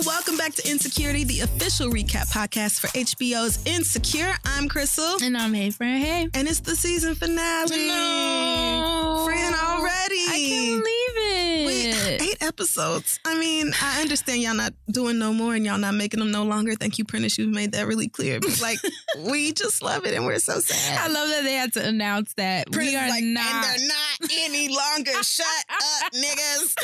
welcome back to Insecurity, the official recap podcast for HBO's Insecure. I'm Crystal. And I'm Hey Friend, hey. And it's the season finale. No. Friend, already. I can't believe it. Wait, 8 episodes. I mean, I understand y'all not doing no more and y'all not making them no longer. Thank you, Prentice. You've made that really clear. But like, we just love it and we're so sad. I love that they had to announce that Prentice we are like, not. And they're not any longer. Shut up, niggas.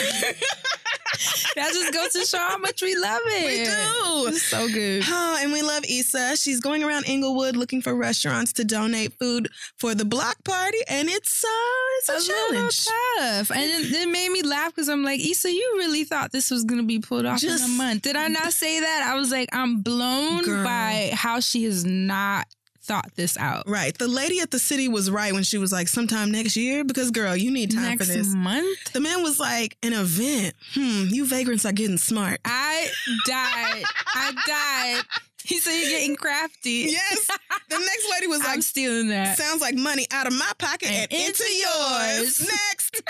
That just goes to show how much we love it. We do. It's so good. Oh, and we love Issa. She's going around Inglewood looking for restaurants to donate food for the block party, and it's a challenge. Tough. And it made me laugh because I'm like, Issa, you really thought this was going to be pulled off in a month. Did I not say that? I was like, I'm blown by how she has not thought this out. Right. The lady at the city was right when she was like, sometime next year, because girl, you need time for this. Next month? The man was like, an event. You vagrants are getting smart. I died. He said you're getting crafty. Yes. The next lady was like, I'm stealing that. Sounds like money out of my pocket and into yours. Next.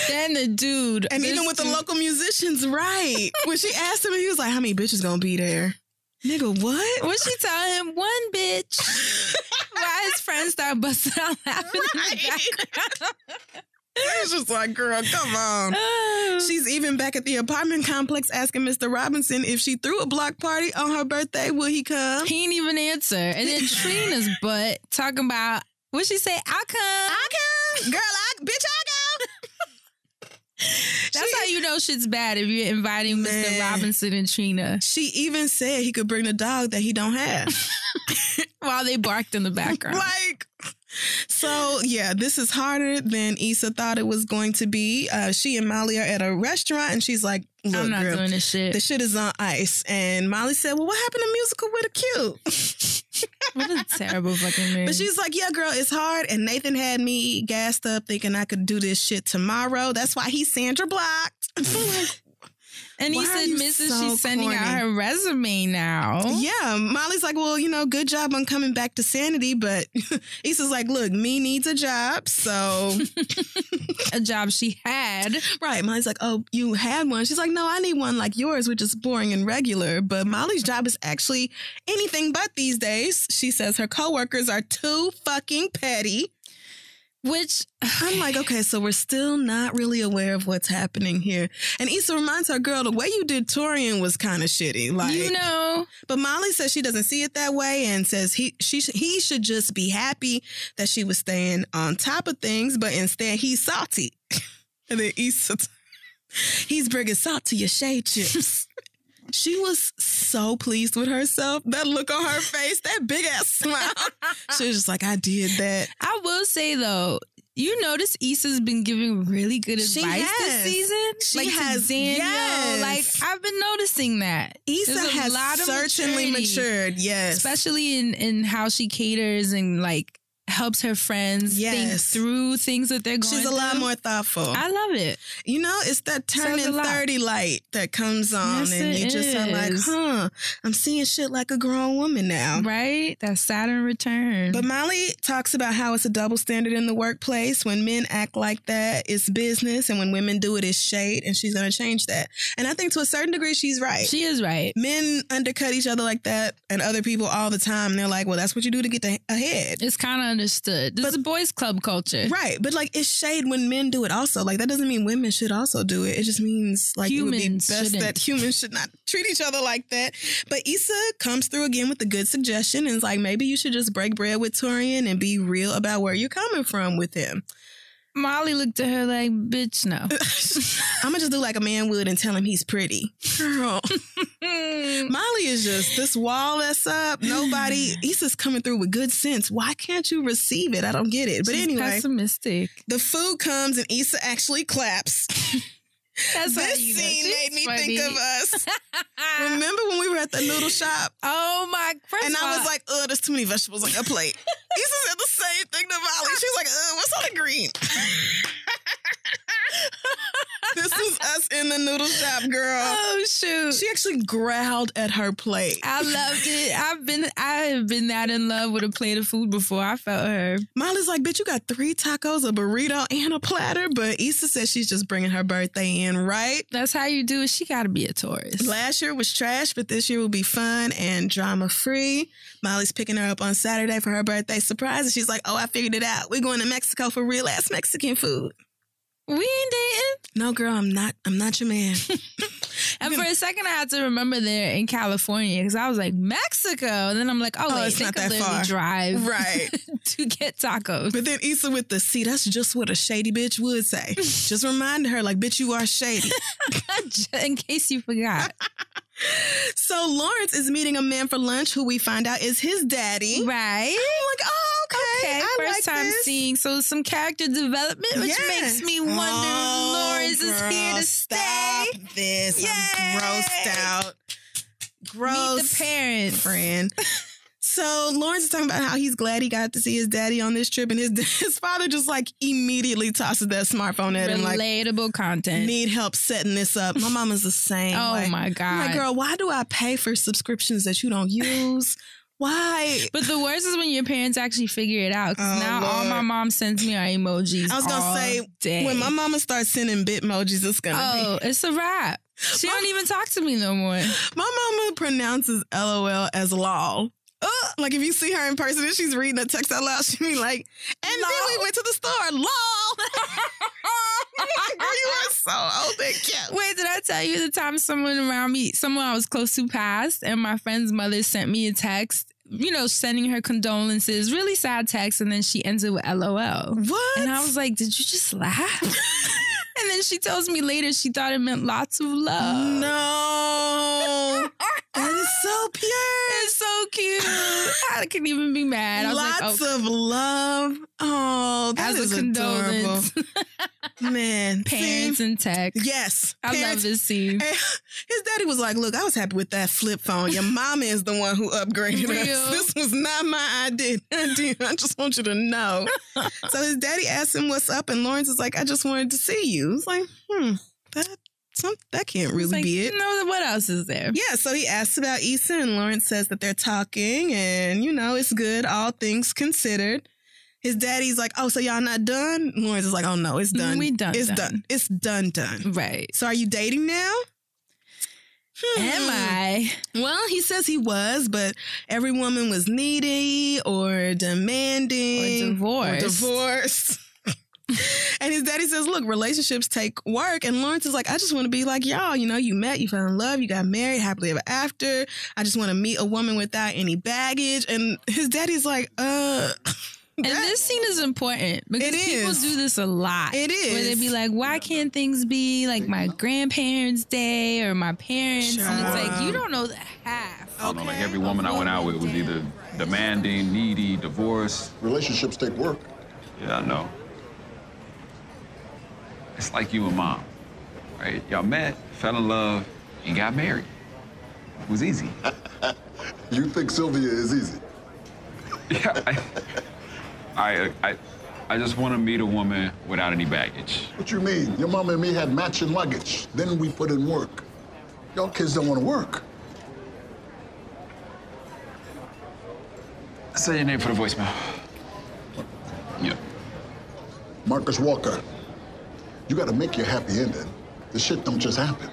Then the dude. And even with the local musicians, right. When she asked him, he was like, how many bitches gonna be there? Nigga, what? When she tell him, one bitch. Why his friends start busting out laughing in the background. It's just like, girl, come on. She's even back at the apartment complex asking Mr. Robinson if she threw a block party on her birthday, will he come? He didn't even answer. And then Trina's butt talking about, what'd she say? I'll come. I'll come. Girl, I'll go. That's how you know shit's bad if you're inviting Mr. Robinson and Trina. She even said he could bring the dog that he don't have. While they barked in the background. So, yeah, this is harder than Issa thought it was going to be. She and Molly are at a restaurant and she's like, look, I'm not doing this shit. The shit is on ice. And Molly said, well, what happened to Musical with a Q? What a terrible fucking name. But she's like, yeah, girl, it's hard. And Nathan had me gassed up thinking I could do this shit tomorrow. That's why he's Sandra blocked. And he said, Mrs. She's sending out her resume now. Yeah. Molly's like, well, you know, good job on coming back to sanity. But Issa's like, look, me needs a job. So a job she had. Right. Molly's like, oh, you had one. She's like, no, I need one like yours, which is boring and regular. But Molly's job is actually anything but these days. She says her coworkers are too fucking petty. Which I'm like, okay, so we're still not really aware of what's happening here. And Issa reminds her, girl, the way you did Torian was kind of shitty. Like, you know. But Molly says she doesn't see it that way and says he should just be happy that she was staying on top of things, but instead he's salty. And then Issa, he's bringing salt to your shade chips. She was so pleased with herself. That look on her face, that big ass smile. She was just like, I did that. I will say though, you notice Issa's been giving really good advice this season. She like has. To Daniel. Yes. Like I've been noticing that. Issa has certainly matured. Yes, especially in how she caters and like helps her friends think through things that they're going through. She's a lot more thoughtful. I love it. You know, it's that turning 30 light that comes on and you just are like, I'm seeing shit like a grown woman now. Right? That Saturn return. But Molly talks about how it's a double standard in the workplace. When men act like that, it's business. And when women do it, it's shade. And she's going to change that. And I think to a certain degree, she's right. She is right. Men undercut each other like that and other people all the time. They're like, well, that's what you do to get ahead. It's kind of understood. This is boys club culture. Right. But like it's shade when men do it also. Like that doesn't mean women should also do it. It just means like it would be best that humans should not treat each other like that. But Issa comes through again with a good suggestion and is like, maybe you should just break bread with Torian and be real about where you're coming from with him. Molly looked at her like, bitch, no. I'm going to just do like a man would and tell him he's pretty. Girl. Molly is just this wall that's up. Nobody. Issa's coming through with good sense. Why can't you receive it? I don't get it. But She's anyway. Pessimistic. The food comes and Issa actually claps. That's this scene made me think of us. Remember when we were at the noodle shop? Oh my! And I was like, "Oh, there's too many vegetables on your plate." Issa said the same thing to Molly. She was like, "What's on the green?" This was us in the noodle shop, girl. Oh, shoot. She actually growled at her plate. I loved it. I have been that in love with a plate of food before. I felt her. Molly's like, bitch, you got 3 tacos, a burrito, and a platter. But Issa says she's just bringing her birthday in, right? That's how you do it. She got to be a tourist. Last year was trash, but this year will be fun and drama-free. Molly's picking her up on Saturday for her birthday surprise. And she's like, oh, I figured it out. We're going to Mexico for real-ass Mexican food. We ain't dating. No, girl, I'm not your man. And for a second, I had to remember there in California because I was like, Mexico. And then I'm like, oh, wait, it's not that far. Drive right. to get tacos. But then Issa with the, see, that's just what a shady bitch would say. Just reminding her, like, bitch, you are shady. In case you forgot. So Lawrence is meeting a man for lunch who we find out is his daddy. Right. I'm like, oh, okay. First like time this. seeing some character development, which makes me wonder if Lawrence is here to stay. Stop this. I'm grossed out. Gross. Meet the parents. Friend. So Lawrence is talking about how he's glad he got to see his daddy on this trip, and his father just like immediately tosses that smartphone at him like, relatable content. Need help setting this up. My mama's the same. Oh my God. I'm like, girl, why do I pay for subscriptions that you don't use? Why? But the worst is when your parents actually figure it out. Because now Lord. all my mom sends me are emojis. I was gonna say day. When my mama starts sending Bitmojis, it's gonna be. It's a wrap. She don't even talk to me no more. My mama pronounces LOL as lol. Like if you see her in person and she's reading a text out loud, she'll be like, and then we went to the store. LOL. Girl, you are so old and cute. Wait, did I tell you the time someone I was close to passed, and my friend's mother sent me a text, sending her condolences, really sad text, and then she ends it with LOL. What? And I was like, did you just laugh? And then she tells me later she thought it meant lots of love. No. That is so pure. It's so cute. I couldn't even be mad. I was Lots like, of love. Oh, that as is a condolence. adorable. Man. Parents and text. Yes. I love this scene. And his daddy was like, look, I was happy with that flip phone. Your mama is the one who upgraded us. This was not my idea. I just want you to know. So his daddy asked him what's up, and Lawrence is like, I just wanted to see you. It's like, that can't really be it. No, what else is there? Yeah, so he asks about Issa, and Lawrence says that they're talking, and, it's good, all things considered. His daddy's like, oh, so y'all not done? Lawrence is like, oh, no, it's done. We done. It's done. It's done. Right. So are you dating now? Am I? Well, he says he was, but every woman was needy or demanding. Or divorced. And his daddy says, look, relationships take work. And Lawrence is like, I just want to be like y'all. You met, you fell in love, you got married, happily ever after. I just want to meet a woman without any baggage. And his daddy's like, And this scene is important because people do this a lot. It is. Where they be like, why can't things be like my grandparents' day or my parents? Sure. And it's like, you don't know the half. I don't know, like every woman I went out with was either demanding, needy, divorced. Relationships take work. Yeah, I know. It's like you and Mom, right? Y'all met, fell in love, and got married. It was easy. You think Sylvia is easy? Yeah, I just want to meet a woman without any baggage. What you mean? Your mama and me had matching luggage. Then we put in work. Y'all kids don't want to work. Say your name for the voicemail. Yeah. Marcus Walker. You got to make your happy ending. This shit don't just happen.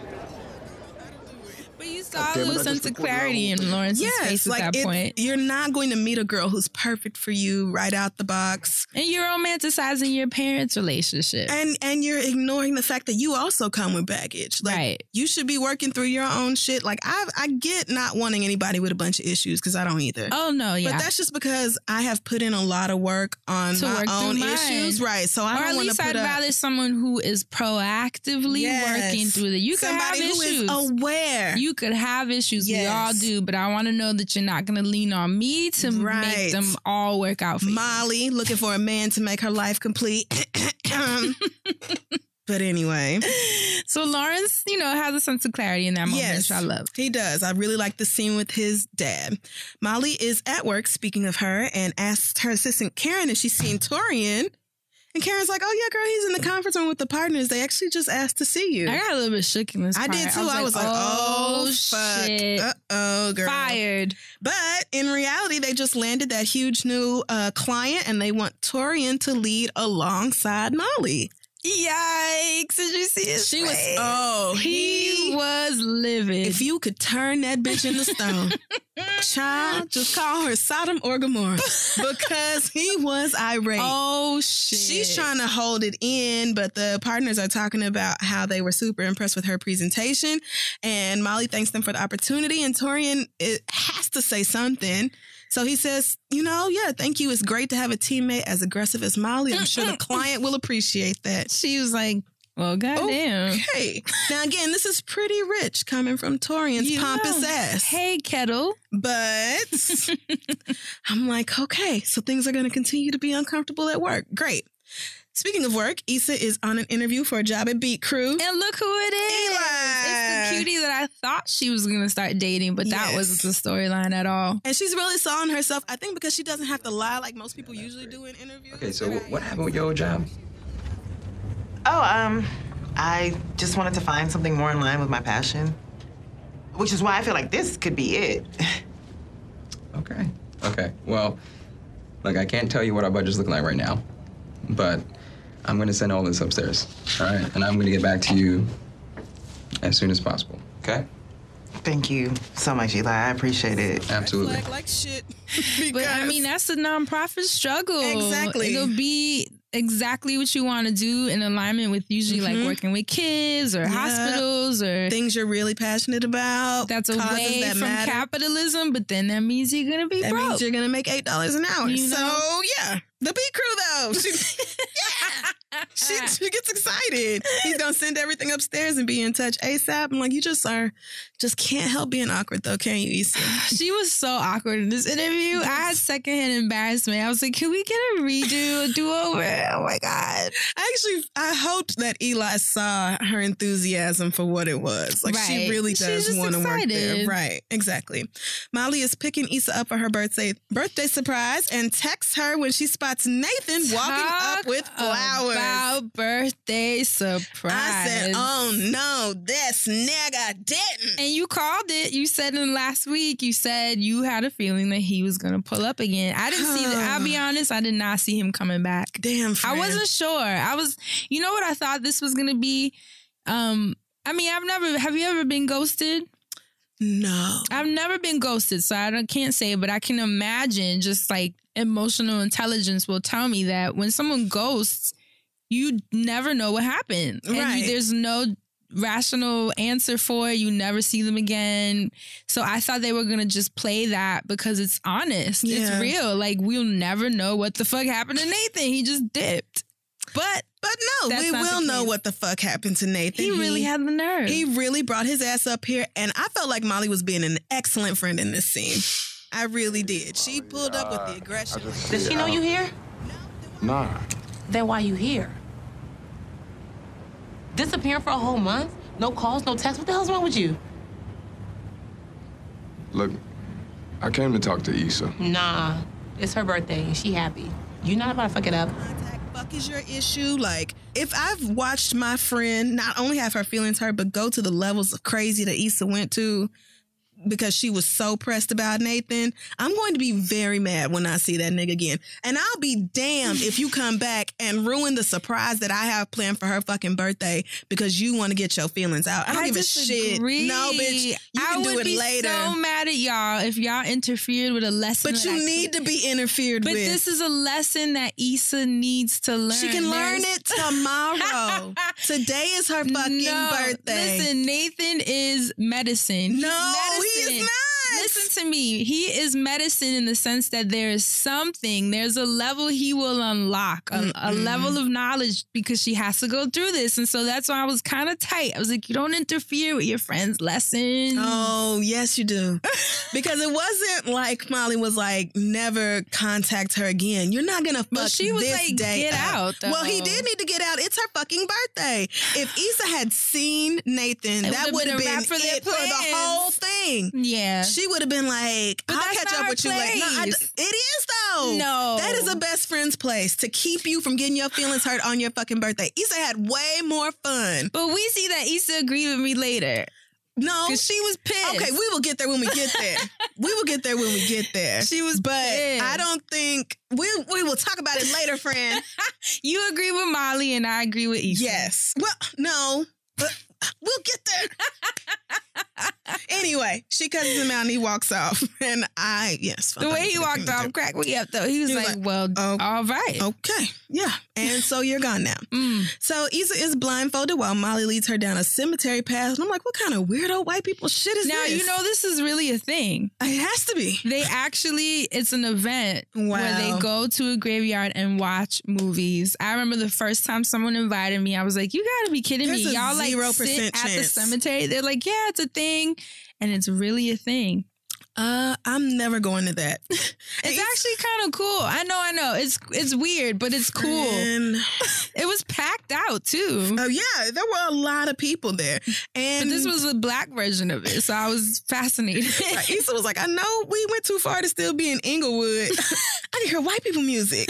But you saw a little sense of clarity in Lawrence's face at that point. You're not going to meet a girl who's perfect for you right out the box. And you're romanticizing your parents' relationship. And you're ignoring the fact that you also come with baggage. Like, right. You should be working through your own shit. Like, I get not wanting anybody with a bunch of issues because I don't either. Oh, no, yeah. But that's just because I have put in a lot of work on my own issues. Right. So I don't want to put I'd rather someone who is proactively working through that. You could have issues. Somebody who is aware. You could have issues. Yes. We all do. But I want to know that you're not going to lean on me to make them all work out for you. Molly looking for a man to make her life complete. But anyway. So Lawrence, has a sense of clarity in that moment, which I love. He does. I really like the scene with his dad. Molly is at work, speaking of her, and asked her assistant Karen if she's seen Torian. And Karen's like, oh, yeah, girl, he's in the conference room with the partners. They actually just asked to see you. I got a little bit shook in this part. I did, too. I was like, oh, fuck. shit. Uh-oh, girl. Fired. But in reality, they just landed that huge new client, and they want Torian to lead alongside Molly. Yikes. Did you see his face? He was livid. If you could turn that bitch into stone, child, just call her Sodom or Gomorrah, because he was irate. Oh, shit. She's trying to hold it in, but the partners are talking about how they were super impressed with her presentation, and Molly thanks them for the opportunity, and Torian has to say something. So he says, yeah, thank you. It's great to have a teammate as aggressive as Molly. I'm sure the client will appreciate that. She was like, well, goddamn. Okay. Now, again, this is pretty rich coming from Torian's pompous ass. Hey, Kettle. But I'm like, okay, so things are going to continue to be uncomfortable at work. Great. Speaking of work, Issa is on an interview for a job at Beat Crew. And look who it is. Eli. It's the cutie that I thought she was going to start dating, but that wasn't the storyline at all. And she's really selling herself, I think, because she doesn't have to lie like most people usually do in interviews. Okay, so what happened with your old job? Oh, I just wanted to find something more in line with my passion, which is why I feel like this could be it. Okay. Well, look, I can't tell you what our budget's looking like right now, but I'm going to send all this upstairs, all right? And I'm going to get back to you as soon as possible, okay? Thank you so much, Eli. I appreciate it. Absolutely. Like shit. But I mean, that's the nonprofit struggle. Exactly. It'll be exactly what you want to do in alignment with usually like working with kids or hospitals or things you're really passionate about. That's away that from matter. Capitalism, but then that means you're going to be that broke. means you're going to make $8 an hour. So, yeah. The Beat Crew, though. She gets excited. He's going to send everything upstairs and be in touch ASAP. I'm like, you just can't help being awkward, though, can you, Issa? She was so awkward in this interview. I had secondhand embarrassment. I was like, can we get a redo, a do-over? Oh, my God. I hoped that Eli saw her enthusiasm for what it was. Like, she really does want to work there. Right, exactly. Molly is picking Issa up for her birthday surprise and texts her when she spots Nathan walking up with flowers. About birthday surprise. I said, oh, no, this nigga didn't. And you called it. You said in last week, you said you had a feeling that he was going to pull up again. I didn't see that. I'll be honest, I did not see him coming back. Damn, friend. I wasn't sure. You know what I thought this was going to be? Have you ever been ghosted? No. I've never been ghosted, so I can't say, but I can imagine just like emotional intelligence will tell me that when someone ghosts, you never know what happened. Right. And there's no rational answer for it. You never see them again. So I thought they were going to just play that because it's honest. Yeah. It's real. Like, we'll never know what the fuck happened to Nathan. He just dipped. But no, we will know what the fuck happened to Nathan. He really had the nerve. He really brought his ass up here, and I felt like Molly was being an excellent friend in this scene. I really did. She pulled up with the aggression. Does she know you here? Nah. Then why you here? Disappearing for a whole month? No calls, no texts? What the hell's wrong with you? Look, I came to talk to Issa. Nah, it's her birthday and she happy. You're not about to fuck it up. Fuck is your issue? Like, if I've watched my friend not only have her feelings hurt, but go to the levels of crazy that Issa went to because she was so pressed about Nathan, I'm going to be very mad when I see that nigga again. And I'll be damned if you come back and ruin the surprise that I have planned for her fucking birthday because you want to get your feelings out. I don't give a shit. No, bitch. You can do it later. I would be so mad at y'all if y'all interfered with a lesson. But you need to be interfered with. But this is a lesson that Issa needs to learn. She can learn it tomorrow. Today is her fucking birthday. Listen, Nathan is medicine. No, he is not. Listen to me. He is medicine in the sense that there is something, there's a level he will unlock, a level of knowledge because she has to go through this. And so that's why I was kind of tight. I was like, you don't interfere with your friend's lesson. Oh, yes, you do. Because it wasn't like Molly was like, never contact her again. You're not going to fuck she was this like, day get up. out, though. Well, he did need to get out. It's her fucking birthday. If Issa had seen Nathan, that would have been it for the whole thing. Yeah. She would have been like, I'll catch up with you later. No, it is No. That is a best friend's place to keep you from getting your feelings hurt on your fucking birthday. Issa had way more fun. But we see that Issa agreed with me later. No. Because she was pissed. Okay, we will get there when we get there. We will get there when we get there. She was But pissed. I don't think... We will talk about it later, friend. You agree with Molly and I agree with Issa. Yes. Well, no. But we'll get there. Anyway, she cuts him out and he walks off. And The way he walked off cracked me up, though. He was like, well, all right. Okay. Yeah. And so you're gone now. So Issa is blindfolded while Molly leads her down a cemetery path. And I'm like, what kind of weirdo white people shit is now, this? you know, this is really a thing. It has to be. It's an event where they go to a graveyard and watch movies. I remember the first time someone invited me, I was like, you gotta be kidding me. Y'all like 0% sit at the chance. cemetery. They're like, yeah, it's a thing. And it's really a thing. I'm never going to that. It's actually kind of cool. I know. It's weird, but it's cool. It was packed out too. Oh yeah, there were a lot of people there. And but this was a black version of it, so I was fascinated. Right. Issa was like, I know we went too far to still be in Inglewood. I can hear white people music.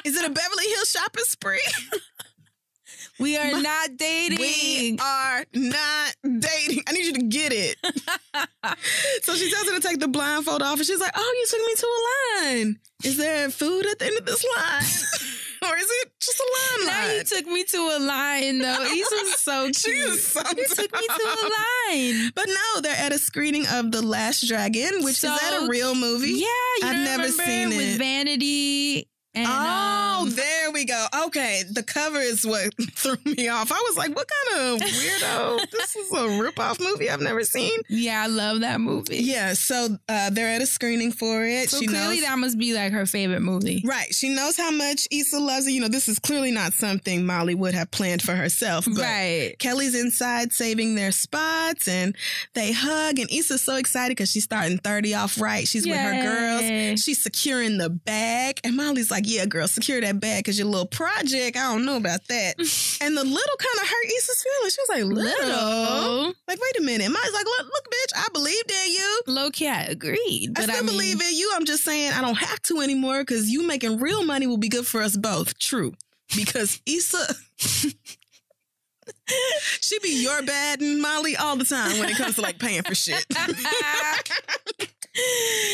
Is it a Beverly Hills shopping spree? We are not dating. We are not dating. I need you to get it. So she tells her to take the blindfold off, and she's like, oh, you took me to a line. Is there food at the end of this line? Or is it just a line? Now you took me to a line, though. Issa's so cute. She is so You took me to a line. But no, they're at a screening of The Last Dragon, which is that a real movie? Yeah, I've never seen it. With Vanity. And, there we go. Okay, the cover is what threw me off. I was like, what kind of weirdo? This is a ripoff movie I've never seen. Yeah, I love that movie. Yeah, so they're at a screening for it. So she clearly knows, that must be like her favorite movie. Right. She knows how much Issa loves it. You know, this is clearly not something Molly would have planned for herself. But right. Kelly's inside saving their spots and they hug. And Issa's so excited because she's starting 30 off right. She's with her girls. She's securing the bag. And Molly's like, yeah, girl, secure that bag because your little project, I don't know about that. And the little kind of hurt Issa's feelings. She was like, little? Like, wait a minute. Molly's like, look, bitch, I believed in you. Low-key, I agreed. But I still believe in you. I'm just saying I don't have to anymore because you making real money will be good for us both. True. Because Issa... she be your bad and Molly all the time when it comes to like paying for shit.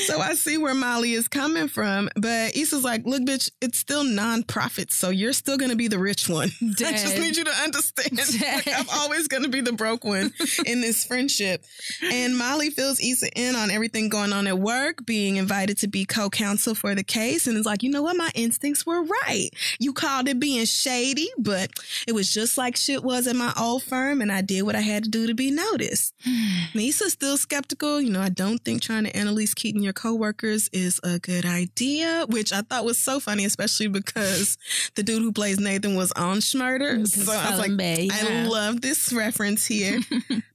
So I see where Molly is coming from, but Issa's like, look, bitch, it's still non-profit, so you're still going to be the rich one. Dead. I just need you to understand. Like, I'm always going to be the broke one in this friendship. And Molly fills Issa in on everything going on at work, being invited to be co-counsel for the case, and is like, you know what? My instincts were right. You called it being shady, but it was just like shit was at my old firm, and I did what I had to do to be noticed. And Issa's still skeptical. You know, I don't think trying to Annalise Keaton your coworkers is a good idea, which I thought was so funny, especially because the dude who plays Nathan was on Schmurder. So I was like, I love this reference here.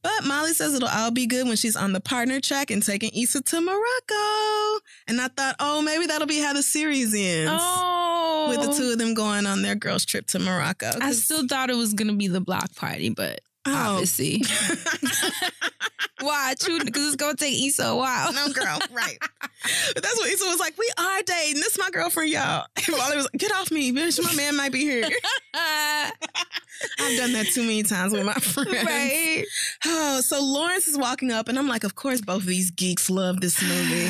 But Molly says it'll all be good when she's on the partner track and taking Issa to Morocco. And I thought, oh, maybe that'll be how the series ends. Oh. With the two of them going on their girls' trip to Morocco. I still thought it was going to be the block party, but obviously. Why? Because it's going to take Issa a while. No, girl. Right. But that's what Issa was like, we are dating. This is my girlfriend, y'all. And Molly was like, get off me, bitch. My man might be here. I've done that too many times with my friends. Right. Oh, so Lawrence is walking up, and I'm like, of course, both of these geeks love this movie.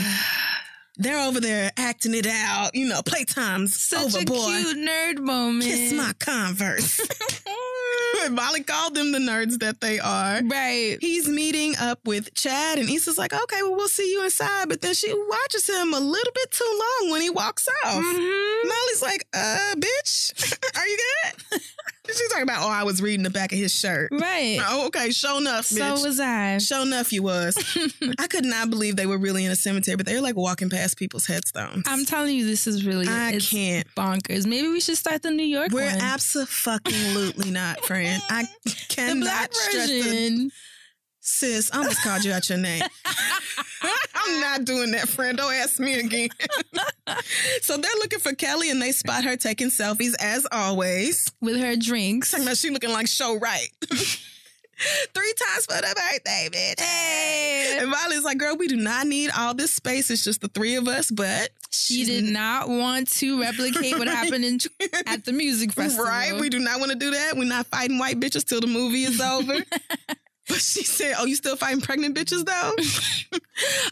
They're over there acting it out. You know, playtime's Such over, a boy. cute nerd moment. Kiss my Converse. Molly called them the nerds that they are. Right. He's meeting up with Chad, and Issa's like, okay, well, we'll see you inside. But then she watches him a little bit too long when he walks off. Mm-hmm. Molly's like, bitch, are you good? She's talking about, I was reading the back of his shirt. Right. Oh, okay, show enough, bitch. So was I. Show enough you was. I could not believe they were really in a cemetery, but they were like walking past people's headstones. I'm telling you, this is really can't. Bonkers. Maybe we should start the New York We're one. abso-fucking-lutely not, friend. I cannot the black stress version. Sis, I almost called you out your name. I'm not doing that, friend. Don't ask me again. So they're looking for Kelly, and they spot her taking selfies, as always. With her drinks. Talking about she looking like Show Right. 3 times for the birthday, bitch. Hey. And Molly's like, girl, we do not need all this space. It's just the 3 of us, but she did not want to replicate what happened at the music festival. Right? We do not want to do that. We're not fighting white bitches till the movie is over. But she said, oh, you still fighting pregnant bitches, though?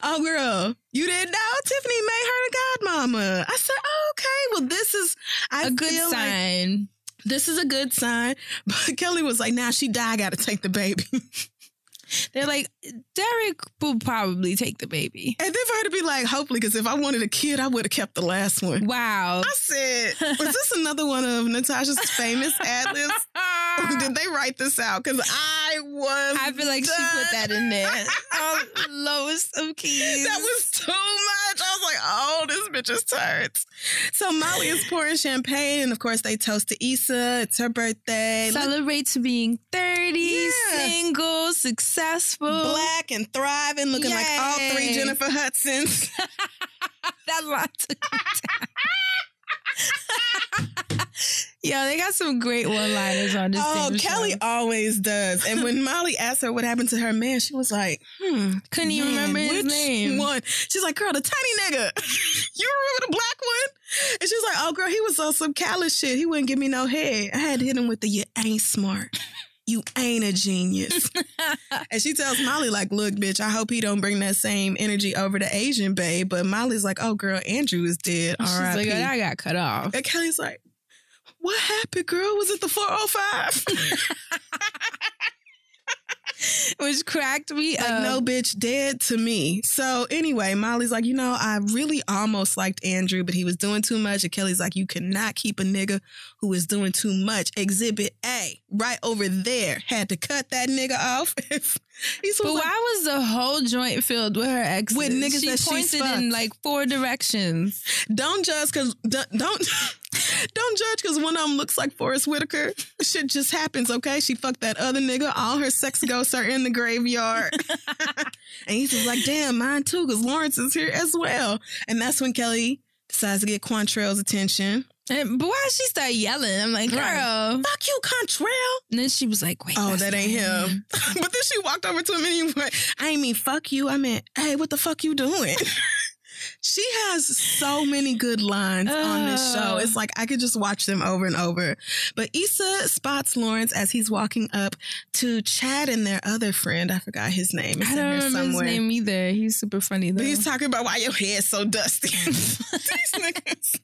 Oh, girl, you didn't know? Tiffany made her the godmama. I said, oh, okay. Well, this is a good sign. This is a good sign. But Kelly was like, now she died, I got to take the baby. They're like, Derek will probably take the baby. And then for her to be like, hopefully, because if I wanted a kid, I would have kept the last one. Wow. I said, was this another one of Natasha's famous ad-libs? Or did they write this out? Because I feel like done. she put that in there. Lowest of keys. That was too much. I was like, oh, this bitch is turds. So Molly is pouring champagne, and of course they toast to Issa. It's her birthday. Celebrate to being 30, single, successful, black and thriving, looking like all 3 Jennifer Hudsons. That lot took me down. Yeah, they got some great one-liners on this. Oh, Kelly always does. And when Molly asked her what happened to her man, she was like, couldn't even remember his name. One? She's like, girl, the tiny nigga. You remember the black one? And she's like, oh, girl, he was on some callous shit. He wouldn't give me no head. I had to hit him with the you ain't smart. You ain't a genius. And she tells Molly, like, look, bitch, I hope he don't bring that same energy over to Asian babe. But Molly's like, oh, girl, Andrew is dead. She's like, I got cut off. And Kelly's like, what happened, girl? Was it the 405? Which cracked me up. No, bitch, dead to me. So anyway, Molly's like, I really almost liked Andrew, but he was doing too much. And Kelly's like, you cannot keep a nigga who is doing too much. Exhibit A, right over there. Had to cut that nigga off. But why was the whole joint filled with her exes? With niggas she that she pointed fucked. in like 4 directions. Don't judge because don't judge because one of them looks like Forrest Whitaker. Shit just happens, okay? She fucked that other nigga. All her sex ghosts are in the graveyard. And he's just like, damn, mine too, because Lawrence is here as well. And that's when Kelly decides to get Quantrell's attention. But why she start yelling? I'm like, girl. Fuck you, Quantrell. And then she was like, wait. Oh, that ain't him. But then she walked over to him and he went, I ain't mean fuck you. I meant, hey, what the fuck you doing? She has so many good lines on this show. It's like I could just watch them over and over. But Issa spots Lawrence as he's walking up to Chad and their other friend. I forgot his name. It's I don't remember somewhere. his name either. He's super funny though. But he's talking about why your hair's so dusty. These niggas.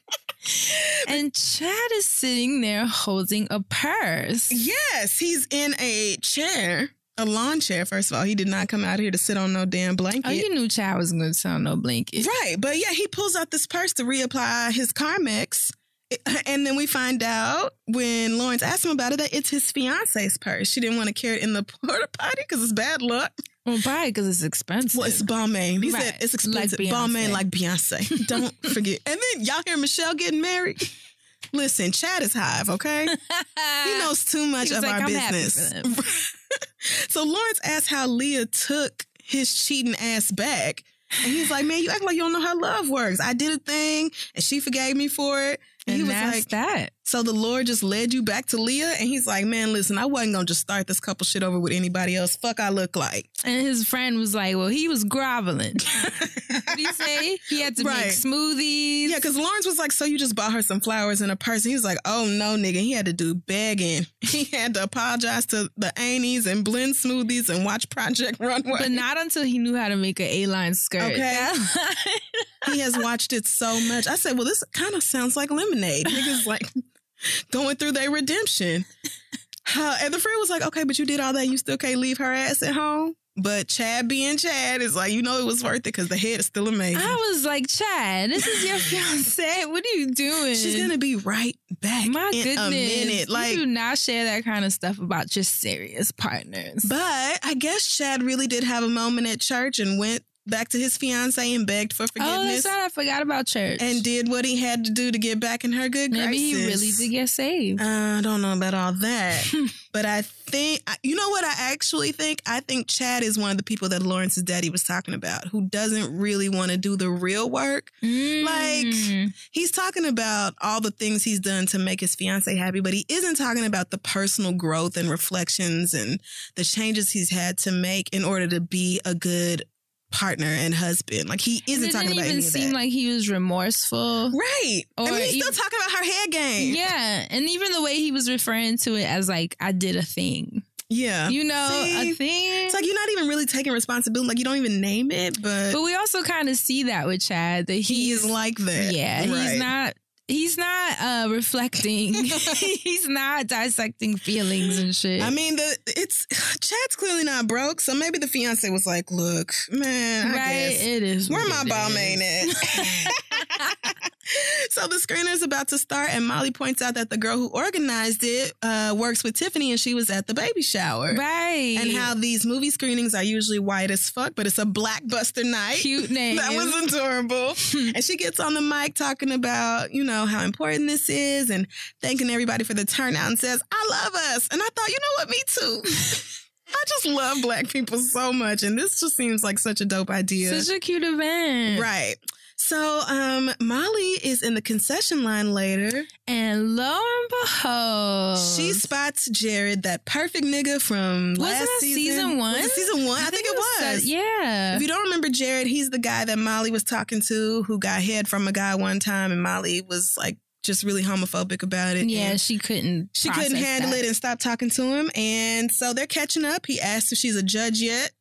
And Chad is sitting there holding a purse. Yes, he's in a chair. A lawn chair, first of all. He did not come out here to sit on no damn blanket. Oh, you knew Chad was going to sit on no blanket. Right. But yeah, he pulls out this purse to reapply his Carmex. And then we find out when Lawrence asked him about it that it's his fiance's purse. She didn't want to carry it in the porta potty because it's bad luck. Well, probably because it's expensive. Well, it's Balmain. He said it's expensive. Like Balmain like Beyonce. Don't forget. And then y'all hear Michelle getting married? Listen, Chad is Hive, okay? He knows too much of our business. So Lawrence asked how Leah took his cheating ass back. And he's like, man, you act like you don't know how love works. I did a thing and she forgave me for it. And he was like, that. So the Lord just led you back to Leah? And he's like, man, listen, I wasn't going to just start this couple shit over with anybody else. Fuck I look like. And his friend was like, well, he was groveling. What did he say? He had to make smoothies. Yeah, because Lawrence was like, so you just bought her some flowers and a purse. He was like, oh, no, nigga. He had to do begging. He had to apologize to the Ainies and blend smoothies and watch Project Runway. But not until he knew how to make an A-line skirt. Okay. He has watched it so much. I said, well, this kind of sounds like Lemonade. Niggas like going through their redemption. And the friend was like, okay, but you did all that. You still can't leave her ass at home. But Chad being Chad is like, it was worth it because the head is still amazing. I was like, Chad, this is your fiance. What are you doing? She's going to be right back My in goodness. a minute. You do not share that kind of stuff about your serious partners. But I guess Chad really did have a moment at church and went back to his fiance and begged for forgiveness. Oh, that's right. I forgot about church. And did what he had to do to get back in her good graces. Maybe he really did get saved. I don't know about all that. But I think, you know what I actually think? I think Chad is one of the people that Lawrence's daddy was talking about who doesn't really want to do the real work. Like, He's talking about all the things he's done to make his fiance happy, but he isn't talking about the personal growth and reflections and the changes he's had to make in order to be a good partner and husband. Like, he isn't talking about any of that. It didn't even seem like he was remorseful. Right. Or he's still talking about her hair game. Yeah. And even the way he was referring to it as like, I did a thing. Yeah. You know, a thing. It's like, you're not even really taking responsibility. Like, you don't even name it, but we also kind of see that with Chad, that he is like that. Yeah. Right. He's not reflecting. He's not dissecting feelings and shit. I mean, Chad's clearly not broke, so maybe the fiance was like, "Look, man, I guess it is. Where my Balmain at?" So the screener is about to start, and Molly points out that the girl who organized it works with Tiffany, and she was at the baby shower. Right. And how these movie screenings are usually white as fuck, but it's a Blackbuster night. Cute name. That was adorable. And she gets on the mic talking about, how important this is and thanking everybody for the turnout and says, "I love us." And I thought, you know what? Me too. I just love Black people so much. And this just seems like such a dope idea. Such a cute event. Right. So Molly is in the concession line later. And lo and behold, she spots Jared, that perfect nigga from last season 1? Was it season 1? I think it was. Yeah. If you don't remember Jared, he's the guy that Molly was talking to who got head from a guy one time, and Molly was like just really homophobic about it. Yeah, she couldn't handle it and stopped talking to him. And so they're catching up. He asked if she's a judge yet.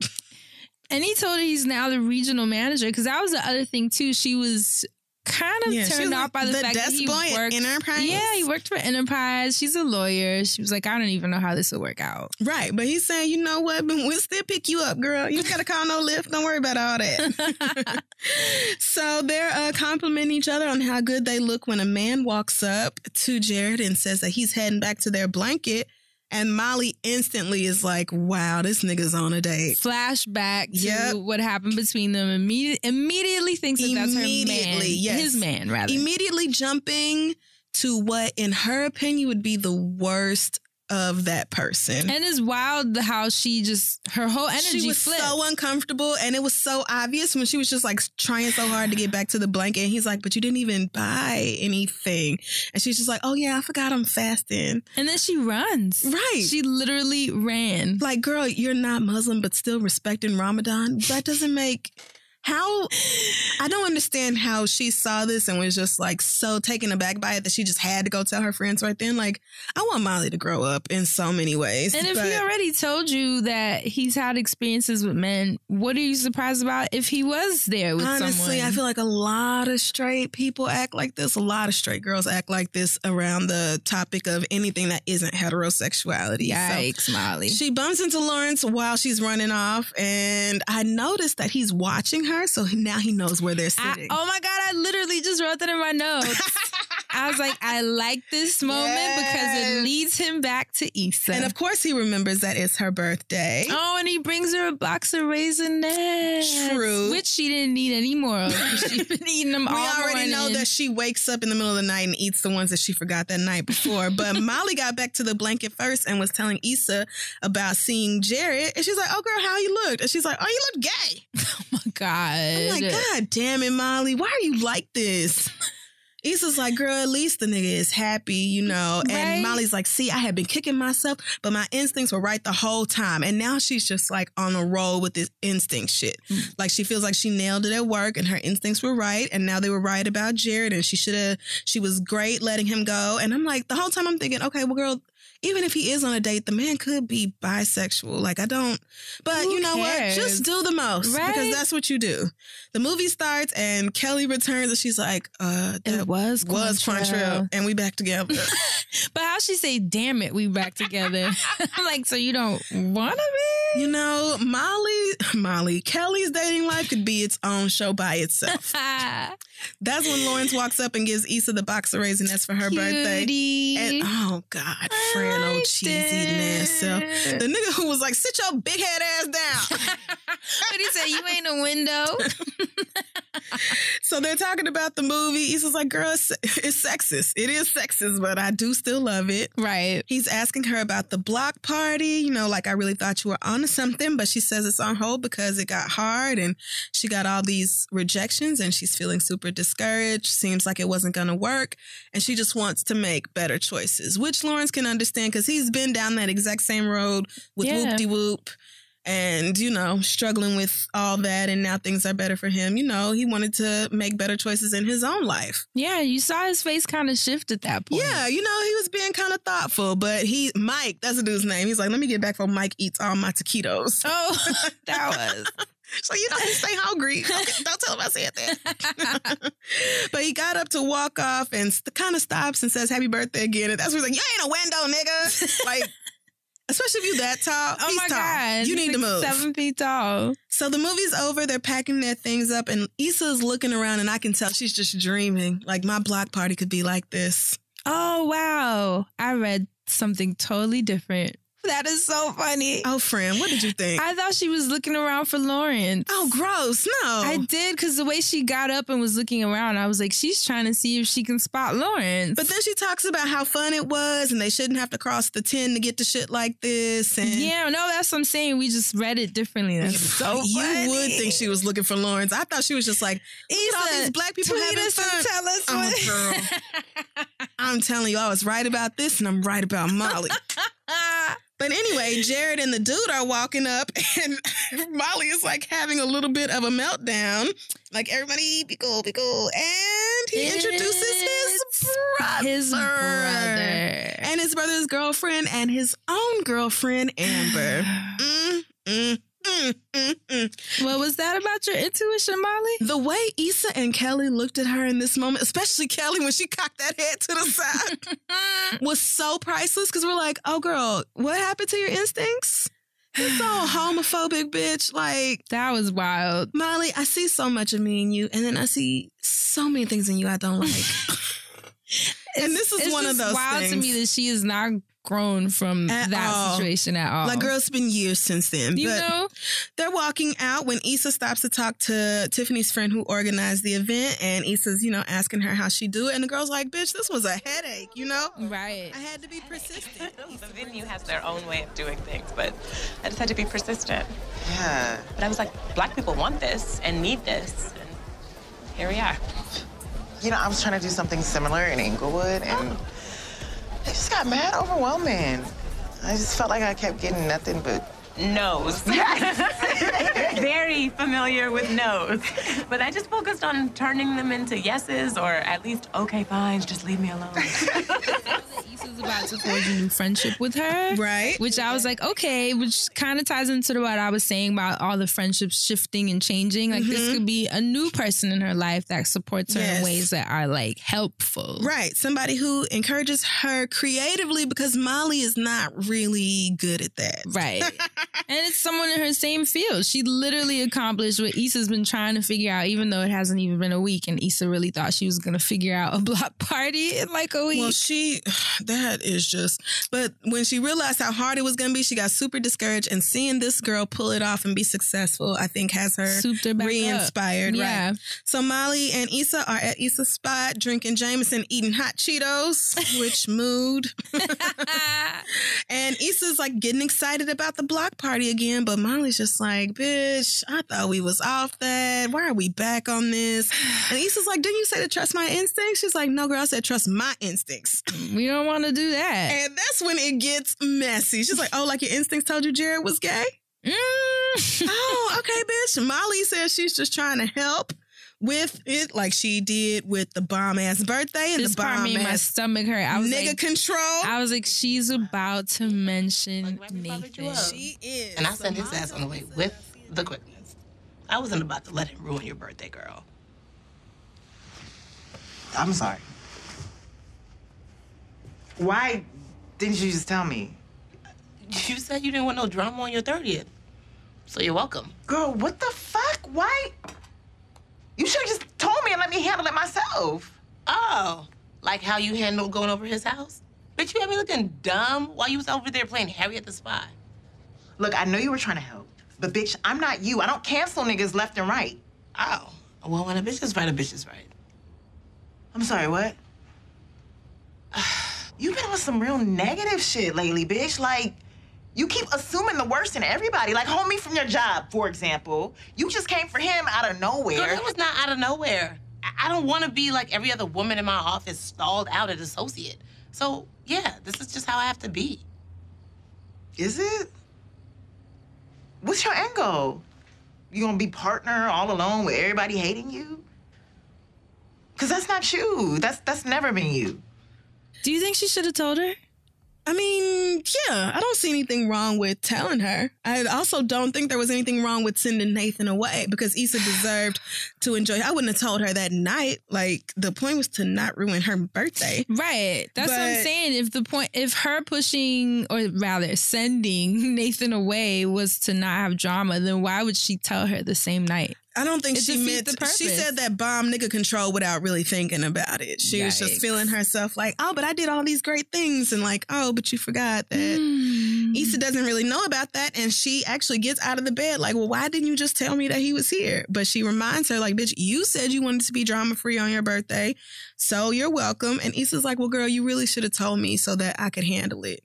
And he told her he's now the regional manager, because that was the other thing too. She was kind of turned off by the fact that he worked Enterprise. Yeah, he worked for Enterprise. She's a lawyer. She was like, I don't even know how this will work out. Right, but he's saying, you know what? We'll still pick you up, girl. You gotta call no Lyft. Don't worry about all that. So they're complimenting each other on how good they look when a man walks up to Jared and says that he's heading back to their blanket. And Molly instantly is like, wow, this nigga's on a date. Flashback to what happened between them. Immediately thinks that that's her man. Yes. His man, rather. Immediately jumping to what, in her opinion, would be the worst of that person. And it's wild how her whole energy she was flipped. So uncomfortable, and it was so obvious when she was just like trying so hard to get back to the blanket, and he's like, but you didn't even buy anything. And she's just like, oh yeah, I forgot I'm fasting. And then she runs. Right. She literally ran. Like, girl, you're not Muslim but still respecting Ramadan. That doesn't make... I don't understand how she saw this and was just like so taken aback by it that she just had to go tell her friends right then. Like, I want Molly to grow up in so many ways. And if he already told you that he's had experiences with men, what are you surprised about if he was there with someone? Honestly, I feel like a lot of straight people act like this. A lot of straight girls act like this around the topic of anything that isn't heterosexuality. Yikes, so Molly. She bumps into Lawrence while she's running off, and I noticed that he's watching her, so now he knows where they're sitting. Oh my God, I literally just wrote that in my notes. I was like, I like this moment because it leads him back to Issa. And of course he remembers that it's her birthday. Oh, and he brings her a box of Raisinets. True. Which she didn't need any more of. She's been eating them all morning. We already know that she wakes up in the middle of the night and eats the ones that she forgot that night before. But Molly got back to the blanket first and was telling Issa about seeing Jared. And she's like, oh, girl, how he looked? And she's like, oh, you look gay. Oh, my God. I'm like, God damn it, Molly. Why are you like this? Issa's like, girl, at least the nigga is happy, you know. Right? And Molly's like, see, I had been kicking myself, but my instincts were right the whole time. And now she's just like on a roll with this instinct shit. Like, she feels like she nailed it at work and her instincts were right. And now they were right about Jared, and she was great letting him go. And I'm like, the whole time I'm thinking, okay, well, girl, even if he is on a date, the man could be bisexual. Like, I don't, but Who you know cares? what? Just do the most, right? Because that's what you do. The movie starts and Kelly returns and she's like, it was Quantrill, and we back together. But how she say, damn it, we back together? I'm like, so you don't want to be? You know, Kelly's dating life could be its own show by itself. That's when Lawrence walks up and gives Issa the box of Raisinets for her birthday. And oh God, friend, old cheesy ass self. The nigga who was like, sit your big head ass down. But he said, you ain't a window. So they're talking about the movie. Issa's like, girl, it's sexist. It is sexist, but I do still love it. Right. He's asking her about the block party. Like, I really thought you were onto something, but she says it's on hold because it got hard and she got all these rejections and she's feeling super discouraged. Seems like it wasn't going to work. And she just wants to make better choices, which Lawrence can understand because he's been down that exact same road with Whoop-de-Whoop. And, struggling with all that. And now things are better for him. He wanted to make better choices in his own life. Yeah, you saw his face kind of shift at that point. Yeah, he was being kind of thoughtful. But Mike, that's the dude's name. He's like, let me get back before Mike eats all my taquitos. Oh, that was. So he stay hungry. Okay, don't tell him I said that. But he got up to walk off and kind of stops and says, happy birthday again. And that's when he's like, you ain't a window, nigga. Like, especially if you that tall. Oh, He's my tall. God. You need to move. 7 feet tall. So the movie's over. They're packing their things up. And Issa's looking around and I can tell she's just dreaming. Like, my block party could be like this. Oh, wow. I read something totally different. That is so funny. Oh, friend, what did you think? I thought she was looking around for Lawrence. Oh, gross. No. I did, because the way she got up and was looking around, I was like, she's trying to see if she can spot Lawrence. But then she talks about how fun it was and they shouldn't have to cross the 10 to get to shit like this. And yeah, no, that's what I'm saying. We just read it differently. That's so funny. You would think she was looking for Lawrence. I thought she was just like, Issa, all these black people tweet having us fun. and tell us Girl. I'm telling you, I was right about this and I'm right about Molly. But anyway, Jared and the dude are walking up and Molly is like having a little bit of a meltdown. Like, everybody be cool, be cool. And he introduces his brother. And his brother's girlfriend and his own girlfriend, Amber. What was that about your intuition, Molly? The way Issa and Kelly looked at her in this moment, especially Kelly when she cocked that head to the side, was so priceless because we're like, oh, girl, what happened to your instincts? You're so homophobic, bitch. Like, that was wild. Molly, I see so much of me in you, and then I see so many things in you I don't like. And this is one of those wild things. to me that she is not grown from that situation at all. Like, girl, it's been years since then. But they're walking out when Issa stops to talk to Tiffany's friend who organized the event. And Issa's, asking her how she do it. And the girl's like, bitch, this was a headache, Right. I had to be persistent. The venue has their own way of doing things, but I just had to be persistent. Yeah. But I was like, black people want this and need this. And here we are. I was trying to do something similar in Inglewood, and it just got mad overwhelming. I just felt like I kept getting nothing but no's. Very familiar with no's. But I just focused on turning them into yeses, or at least, okay, fine, just leave me alone. Issa's about to forge a new friendship with her. Right. Which I was like, okay, which kind of ties into what I was saying about all the friendships shifting and changing. Like, this could be a new person in her life that supports her in ways that are, like, helpful. Right. Somebody who encourages her creatively, because Molly is not really good at that. Right. And it's someone in her same field. She literally accomplished what Issa's been trying to figure out, even though it hasn't even been a week. And Issa really thought she was going to figure out a block party in like a week. Well, that is just, but when she realized how hard it was going to be, she got super discouraged. And seeing this girl pull it off and be successful, I think has her re-inspired. Yeah. Right. So Molly and Issa are at Issa's spot, drinking Jameson, eating hot Cheetos, which mood. And Issa's like getting excited about the block party again, but Molly's just like, bitch, I thought we was off that. Why are we back on this? And Issa's like, didn't you say to trust my instincts? She's like, no, girl, I said trust my instincts. We don't want to do that. And that's when it gets messy. She's like, oh, like your instincts told you Jared was gay? Oh, okay, bitch. Molly says she's just trying to help with it, like she did with the bomb-ass birthday and this the bomb-ass part made my stomach hurt. I was nigga like, control. I was like, she's about to mention Nathan. She is. And I sent his ass on the way with the quickness. I wasn't about to let him ruin your birthday, girl. I'm sorry. Why didn't you just tell me? You said you didn't want no drama on your 30th. So you're welcome. Girl, what the fuck? Why? You should have just told me and let me handle it myself. Oh, like how you handled going over his house? Bitch, you had me looking dumb while you was over there playing Harriet the Spy. Look, I know you were trying to help, but bitch, I'm not you. I don't cancel niggas left and right. Oh, Well, when a bitch is right, a bitch is right. I'm sorry, what? You've been on some real negative shit lately, bitch. Like, you keep assuming the worst in everybody. Like, homie from your job, for example. You just came for him out of nowhere. Girl, that was not out of nowhere. I don't want to be like every other woman in my office, stalled out at associate. So, yeah, this is just how I have to be. Is it? What's your end goal? You gonna be partner all alone with everybody hating you? Cause that's not you. That's never been you. Do you think she should have told her? I mean, yeah, I don't see anything wrong with telling her. I also don't think there was anything wrong with sending Nathan away because Issa deserved to enjoy. I wouldn't have told her that night. Like, the point was to not ruin her birthday. Right. That's what I'm saying. If her pushing, or rather sending Nathan away was to not have drama, then why would she tell her the same night? I don't think she meant. The purpose. She said that bomb nigga control without really thinking about it. She was just feeling herself like, oh, but I did all these great things, and like, oh, but you forgot that. Issa doesn't really know about that, and she actually gets out of the bed like, well, why didn't you just tell me that he was here? But she reminds her like, bitch, you said you wanted to be drama free on your birthday, so you're welcome. And Issa's like, well, girl, you really should have told me so that I could handle it.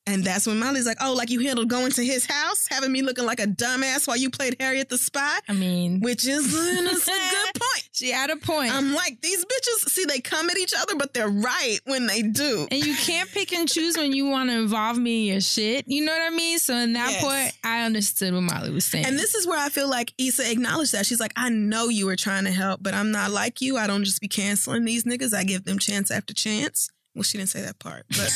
And that's when Molly's like, oh, like you handled going to his house, having me looking like a dumbass while you played Harriet the Spy? I mean... Which is a good point. She had a point. I'm like, these bitches, see, they come at each other, but they're right when they do. And you can't pick and choose when you want to involve me in your shit. You know what I mean? So in that point, I understood what Molly was saying. And this is where I feel like Issa acknowledged that. She's like, I know you were trying to help, but I'm not like you. I don't just be canceling these niggas. I give them chance after chance. Well, she didn't say that part, but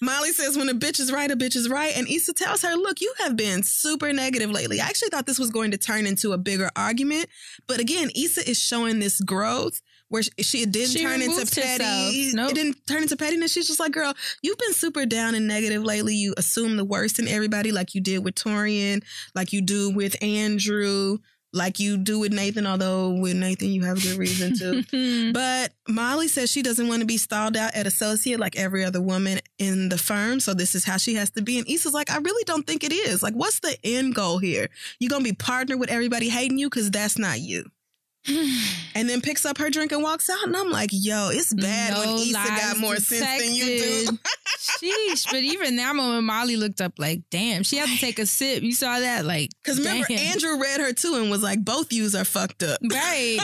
Molly says when a bitch is right, a bitch is right. And Issa tells her, look, you have been super negative lately. I actually thought this was going to turn into a bigger argument. But again, Issa is showing this growth where she didn't turn into petty. Nope. It didn't turn into pettiness. She's just like, girl, you've been super down and negative lately. You assume the worst in everybody like you did with Torian, like you do with Andrew, like you do with Nathan, although with Nathan you have a good reason to. But Molly says she doesn't want to be stalled out at associate like every other woman in the firm. So this is how she has to be. And Issa's like, I really don't think it is. Like, what's the end goal here? You going to be partnered with everybody hating you? Because that's not you. And then picks up her drink and walks out. And I'm like, yo, it's bad when Issa got more sense than you do. Sheesh. But even that moment, Molly looked up like, damn, she had to take a sip. You saw that? Like, because remember, Andrew read her too and was like, both yous are fucked up. Right.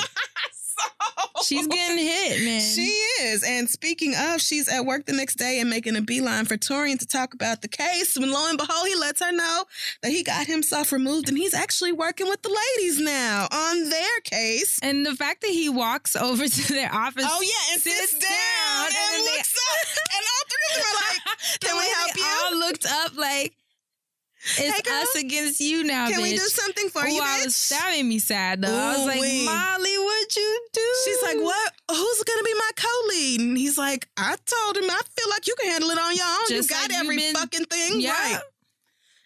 She's getting hit, man. She is. And speaking of, she's at work the next day and making a beeline for Torian to talk about the case. When lo and behold, he lets her know that he got himself removed and he's actually working with the ladies now on their case. And the fact that he walks over to their office. Oh, yeah, and sits down and looks up. And all three of them are like, can we help you? All looked up like, it's us against you now, Can bitch. we do something for you, bitch? That made me sad, though. I was like, Molly, what'd you do? She's like, what? Who's going to be my co-lead? And he's like, I told him, I feel like you can handle it on your own. Just you got like every fucking thing right.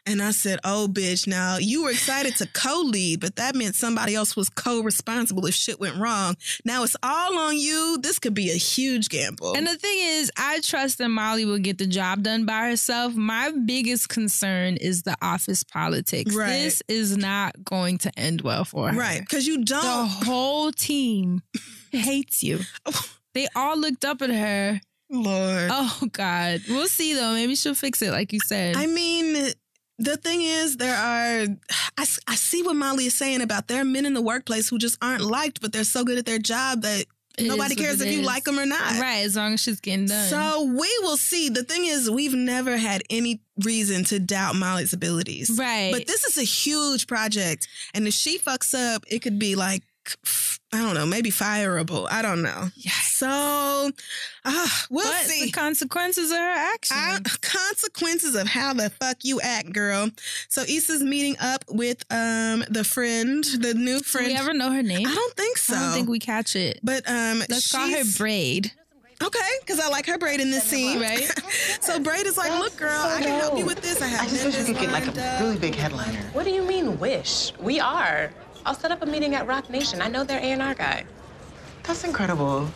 And I said, oh, bitch, now you were excited to co-lead, but that meant somebody else was co-responsible if shit went wrong. Now it's all on you. This could be a huge gamble. And the thing is, I trust that Molly will get the job done by herself. My biggest concern is the office politics. Right. This is not going to end well for her. Right, because you don't. The whole team hates you. They all looked up at her. Lord. Oh, God. We'll see, though. Maybe she'll fix it, like you said. I mean... The thing is, I see what Molly is saying about there are men in the workplace who just aren't liked, but they're so good at their job that nobody cares if you like them or not. Right, as long as she's getting done. So we will see. The thing is, we've never had any reason to doubt Molly's abilities. Right. But this is a huge project. And if she fucks up, it could be like, I don't know, maybe fireable. I don't know. Yes. So we'll see. The consequences of her actions. Consequences of how the fuck you act, girl. So Issa's meeting up with the friend, the new friend. Do we ever know her name? I don't think so. I don't think we catch it. But let's call her Braid. Okay, because I like her braid in this scene. Right. So Braid is like, look, girl, I can help you with this. I just wish we could get like a really big headliner. What do you mean, wish? We are. I'll set up a meeting at Rock Nation. I know their A&R guy. That's incredible.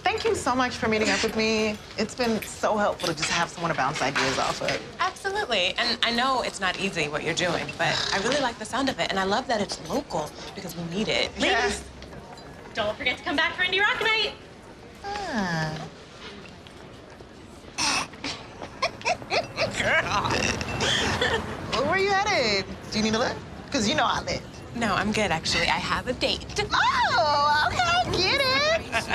Thank you so much for meeting up with me. It's been so helpful to just have someone to bounce ideas off of. Absolutely. Absolutely. And I know it's not easy what you're doing, but I really like the sound of it. And I love that it's local because we need it. Ladies, don't forget to come back for Indie Rock Night. Girl. Well, where you headed? Do you need a lift? Because you know I live. No, I'm good, actually. I have a date. Oh, okay, get it.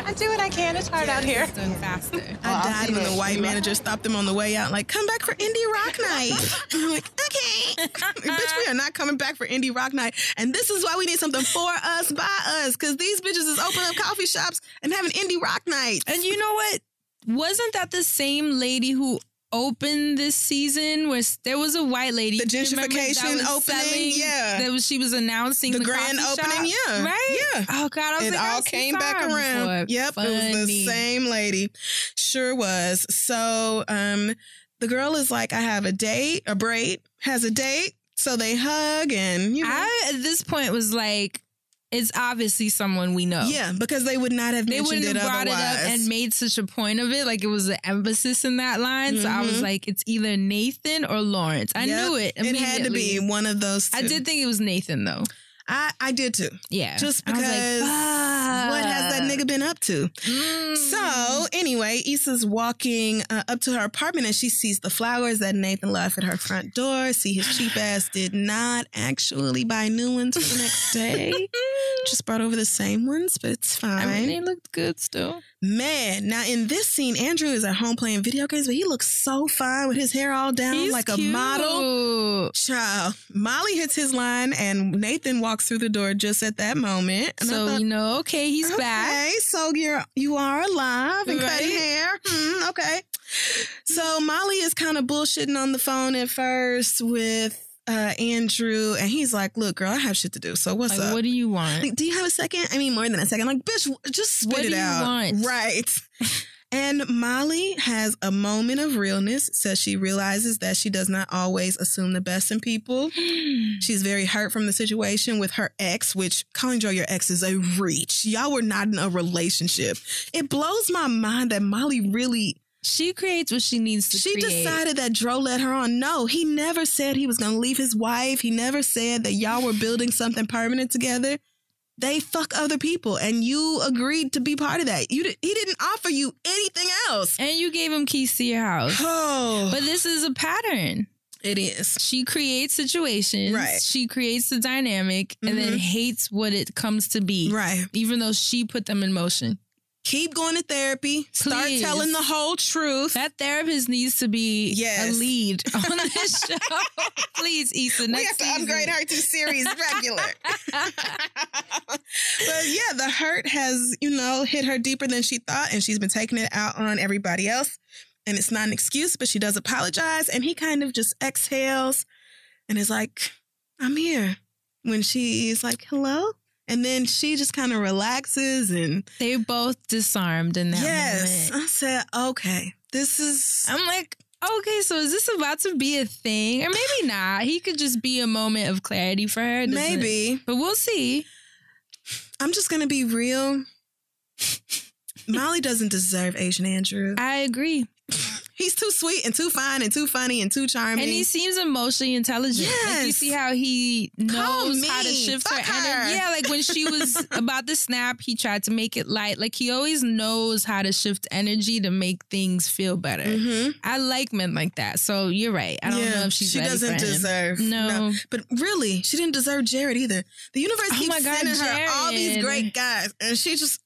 I do what I can. It's hard out here. It's done faster. I died when the white manager stopped them on the way out, like, come back for Indie Rock Night. And I'm like, okay. Bitch, we are not coming back for Indie Rock Night. And this is why we need something for us, by us, because these bitches is opening up coffee shops and having Indie Rock Nights. And you know what? Wasn't that the same lady who opened this season where there was a white lady? The gentrification opening, she was announcing the grand coffee opening, shop, right? Yeah. Oh God, I was it like, all came back around. Before. Yep, Funny. it was the same lady. Sure was. So the girl is like, I have a date. A Braid has a date. So they hug and, you know. I, at this point, was like, it's obviously someone we know. Yeah, because they would not have mentioned it otherwise. They wouldn't have brought it up and made such a point of it. Like, it was an emphasis in that line. Mm-hmm. So I was like, it's either Nathan or Lawrence. I knew it immediately. It had to be one of those two. I did think it was Nathan, though. I did too. Yeah. Just because what has that nigga been up to? So anyway, Issa's walking up to her apartment and she sees the flowers that Nathan left at her front door. See, his cheap ass did not actually buy new ones for the next day. Just brought over the same ones, but it's fine. I mean, they looked good still. Man, now in this scene, Andrew is at home playing video games, but he looks so fine with his hair all down. He's like cute. A model. Child. Molly hits his line and Nathan walks through the door just at that moment. And so, okay, he's back. Okay, so you are alive and cutting hair. Okay. So Molly is kind of bullshitting on the phone at first with Andrew, and he's like, look, girl, I have shit to do. So what's up? What do you want? Like, do you have a second? I mean, more than a second. Like, bitch, just spit it out. What do you want? Right. And Molly has a moment of realness, says she realizes that she does not always assume the best in people. She's very hurt from the situation with her ex, which calling Joe your ex is a reach. Y'all were not in a relationship. It blows my mind that Molly really... She creates what she needs to create. She decided that Dro led her on. No, he never said he was going to leave his wife. He never said that y'all were building something permanent together. They fuck other people, and you agreed to be part of that. He didn't offer you anything else. And you gave him keys to your house. Oh. But this is a pattern. It is. She creates situations. Right. She creates the dynamic and then hates what it comes to be. Right. Even though she put them in motion. Keep going to therapy. Start Please. telling the whole truth. That therapist needs to be a lead on this show. Please, Issa. We have to upgrade her to series regular. But yeah, the hurt has, hit her deeper than she thought, and she's been taking it out on everybody else. And it's not an excuse, but she does apologize. And he kind of just exhales and is like, I'm here. When she's like, hello? And then she just kind of relaxes and... They're both disarmed in that moment. Yes. I said, okay, this is... I'm like, okay, so is this about to be a thing? Or maybe not. He could just be a moment of clarity for her. Maybe. But we'll see. I'm just going to be real. Molly doesn't deserve Asian Andrew. I agree. He's too sweet and too fine and too funny and too charming. And he seems emotionally intelligent. Yes. Like, you see how he knows how to shift her energy. Yeah, like when she was about to snap, he tried to make it light. Like he always knows how to shift energy to make things feel better. Mm-hmm. I like men like that. So you're right. I don't know if she doesn't deserve. No. But really, she didn't deserve Jared either. The universe keeps sending her all these great guys. And she just,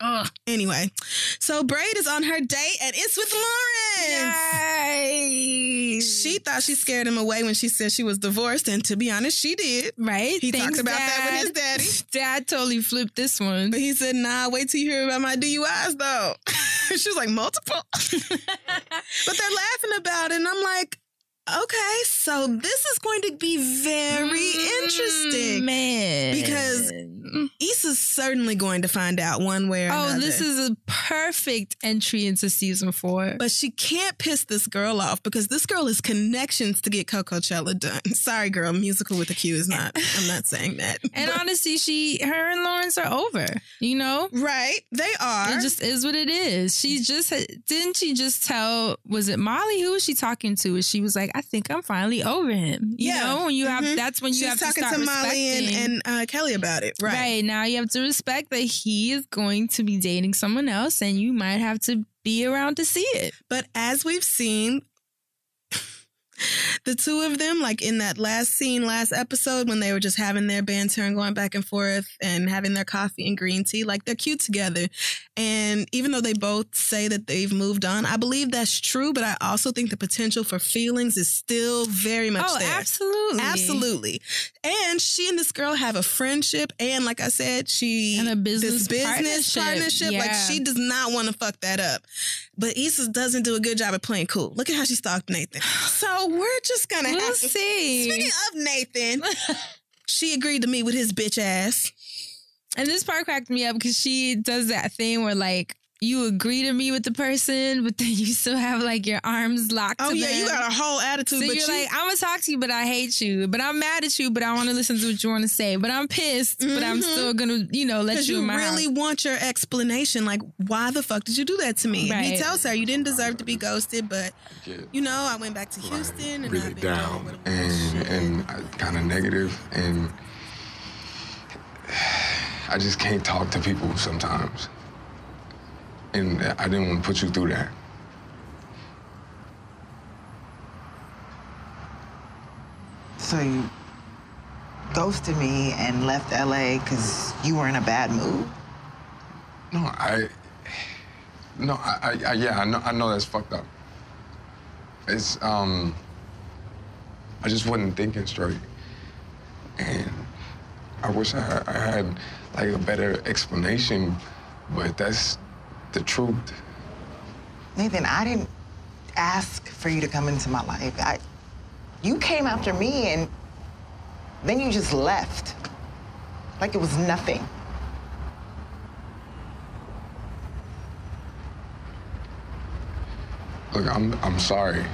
Anyway, so Braid is on her date and it's with Lawrence. Yay. She thought she scared him away when she said she was divorced, and to be honest, she did. Right? He talked about that with his daddy. Dad totally flipped this one. But he said, nah, wait till you hear about my DUIs, though. She was like, multiple? But they're laughing about it, and I'm like, okay, so this is going to be very interesting. Man. Because Issa's certainly going to find out one way or another. Oh, this is a perfect entry into season 4. But she can't piss this girl off because this girl has connections to get Coachella done. Sorry, girl. Musical with a Q is not. I'm not saying that. And honestly, her and Lawrence are over. You know, right? They are. It just is what it is. Didn't she just tell? Was it Molly? Who was she talking to? And she was like, "I think I'm finally over him." You know, when you have that's when you have to start talking to Molly and Kelly about it. Right now, you have to respect that he is going to be dating someone else, and you might have to be around to see it. But as we've seen, the two of them, like in that last episode, when they were just having their banter and going back and forth and having their coffee and green tea, like they're cute together. And even though they both say that they've moved on, I believe that's true. But I also think the potential for feelings is still very much there. Absolutely. Absolutely. And she and this girl have a friendship. And like I said, and a business partnership. Yeah. Like she does not want to fuck that up. But Issa doesn't do a good job at playing cool. Look at how she stalked Nathan. So we're just going to have to see. Speaking of Nathan, she agreed to meet with his bitch ass. And this part cracked me up because she does that thing where like you agree to meet with the person, but then you still have like your arms locked to them. You got a whole attitude. So but you're like, I'm going to talk to you, but I hate you. But I'm mad at you, but I want to listen to what you want to say. But I'm pissed, but I'm still going to, let you in my house. Because you really want your explanation. Like, why the fuck did you do that to me? Right. And he tells her, you didn't deserve to be ghosted, but, I went back to Houston. And really I've been down and kind of negative. And I just can't talk to people sometimes. And I didn't want to put you through that. So you ghosted me and left LA because you were in a bad mood? I know that's fucked up. It's, I just wasn't thinking straight. And I wish I had like a better explanation, but that's the truth. Nathan, I didn't ask for you to come into my life. You came after me and then you just left. Like it was nothing. Look, I'm sorry.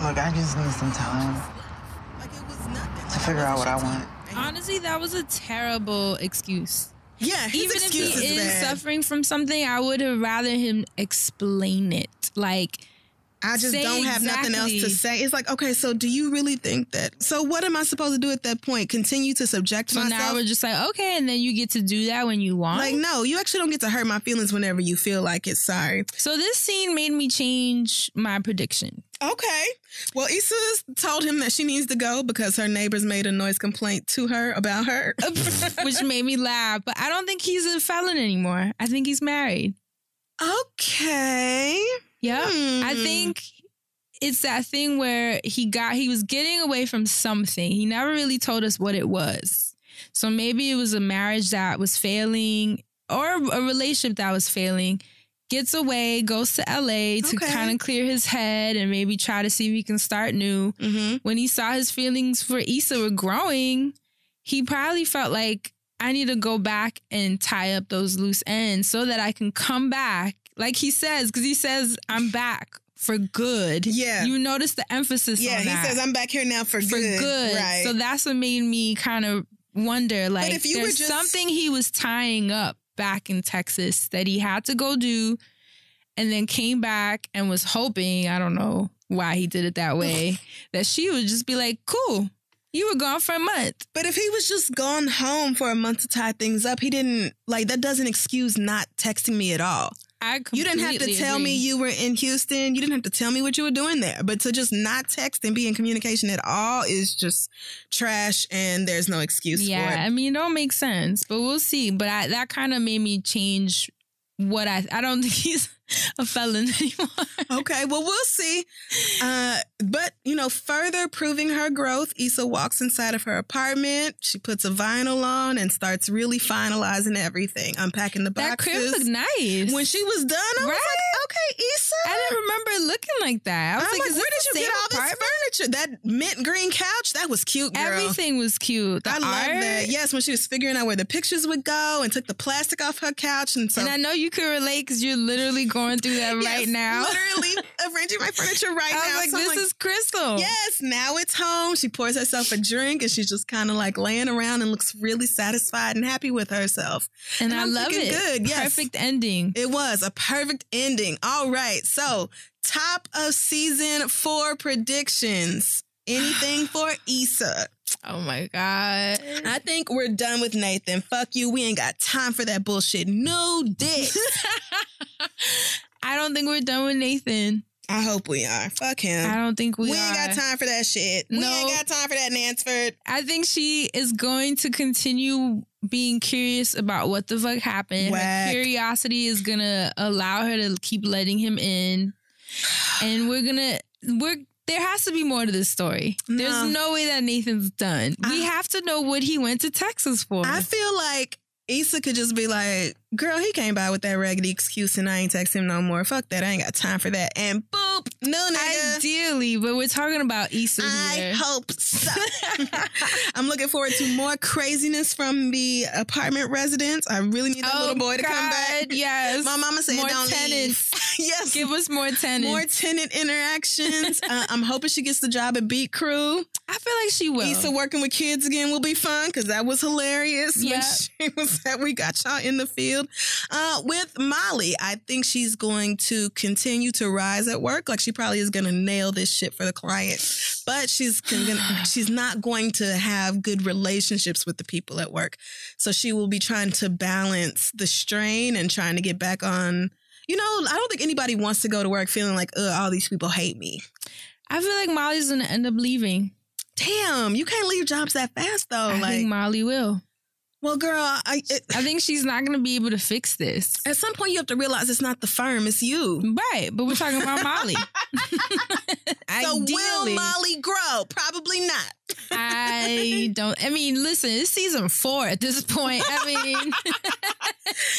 Look, I just need some time to figure out what I want. Honestly, that was a terrible excuse. Yeah, his even if he excuse is bad. Suffering from something, I would have rather him explain it. Like, I just don't have nothing else to say. It's like, okay, so do you really think that? So what am I supposed to do at that point? Continue to subject myself? So now we're just like, okay, and then you get to do that when you want? Like, no, you actually don't get to hurt my feelings whenever you feel like it. Sorry. So this scene made me change my prediction. Okay. Well, Issa told him that she needs to go because her neighbors made a noise complaint to her about her. Which made me laugh. But I don't think he's a felon anymore. I think he's married. Okay. Yeah. I think it's that thing where he was getting away from something. He never really told us what it was. So maybe it was a marriage that was failing or a relationship that was failing. Gets away, goes to LA to kind of clear his head and maybe try to see if he can start new. Mm-hmm. When he saw his feelings for Issa were growing, he probably felt like, I need to go back and tie up those loose ends so that I can come back. Like he says, because he says, I'm back for good. Yeah. You notice the emphasis on that. Yeah, he says, I'm back here now for good. For good. Right. So that's what made me kind of wonder, like, if you there's something he was tying up back in Texas that he had to go do and then came back and was hoping, I don't know why he did it that way, that she would just be like, cool, you were gone for a month. But if he was just gone home for a month to tie things up, he didn't, like, that doesn't excuse not texting me at all. You didn't have to tell me you were in Houston. You didn't have to tell me what you were doing there. But to just not text and be in communication at all is just trash, and there's no excuse for it. Yeah, I mean, it don't make sense, but we'll see. But that kind of made me change what I don't think he's a felon anymore. Okay, well, we'll see. But, further proving her growth, Issa walks inside of her apartment. She puts a vinyl on and starts really finalizing everything, unpacking the boxes. That crib looked nice. When she was done, I was like, okay, Issa. I didn't remember it looking like that. I was like, where did you get all this furniture? That mint green couch, that was cute, girl. Everything was cute. The I art, love that. Yes, when she was figuring out where the pictures would go and took the plastic off her couch. And I know you can relate because you're literally going through that right now. Literally arranging my furniture right now. I was like, this is Crystal. Yes, now it's home. She pours herself a drink and she's just kind of like laying around and looks really satisfied and happy with herself. And I love it. Good. Yes. Perfect ending. It was a perfect ending. All right. So, top of season 4 predictions. Anything for Issa? Oh my God. I think we're done with Nathan. Fuck you. We ain't got time for that bullshit. No dick. I don't think we're done with Nathan. I hope we are. Fuck him. I don't think we are. We ain't got time for that shit. We ain't got time for that, Nansford. I think she is going to continue being curious about what the fuck happened. Her curiosity is going to allow her to keep letting him in. And there has to be more to this story. No. There's no way that Nathan's done. We have to know what he went to Texas for. I feel like Issa could just be like, girl, he came by with that raggedy excuse and I ain't text him no more. Fuck that. I ain't got time for that. And boop, no nigga. Ideally, but we're talking about Issa here. I hope so. I'm looking forward to more craziness from the apartment residents. I really need that little boy to come back. Yes. My mama said more don't tenants. leave. Yes. Give us more tenants. More tenant interactions. I'm hoping she gets the job at Beat Crew. I feel like she will. Issa working with kids again will be fun because that was hilarious. Yeah. When she was that we got y'all in the field. With Molly, I think she's going to continue to rise at work. Like she probably is going to nail this shit for the client, but she's not going to have good relationships with the people at work. So she will be trying to balance the strain and trying to get back on. You know, I don't think anybody wants to go to work feeling like, all these people hate me. I feel like Molly's going to end up leaving. Damn, you can't leave jobs that fast though. I think Molly will. Well, girl, I think she's not going to be able to fix this. At some point, you have to realize it's not the firm, it's you. Right, but we're talking about Molly. So will Molly grow? Probably not. I mean, listen, it's season 4 at this point. I mean,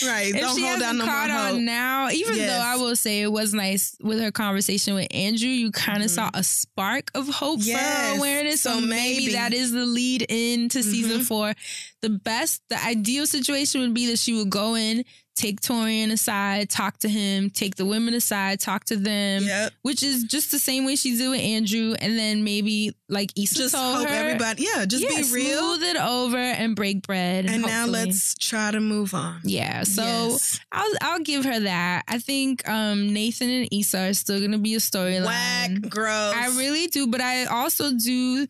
right. If don't she hold down no more on hope. now, even though I will say it was nice with her conversation with Andrew, you kind of saw a spark of hope for her awareness. So maybe that is the lead into season 4. The ideal situation would be that she would go in, take Torian aside, talk to him, take the women aside, talk to them, which is just the same way she did with Andrew. And then maybe like Issa just told hope her, everybody, just be real. Smooth it over and break bread. And now let's try to move on. Yeah. So I'll give her that. I think Nathan and Issa are still going to be a storyline. Whack, gross. I really do. But I also do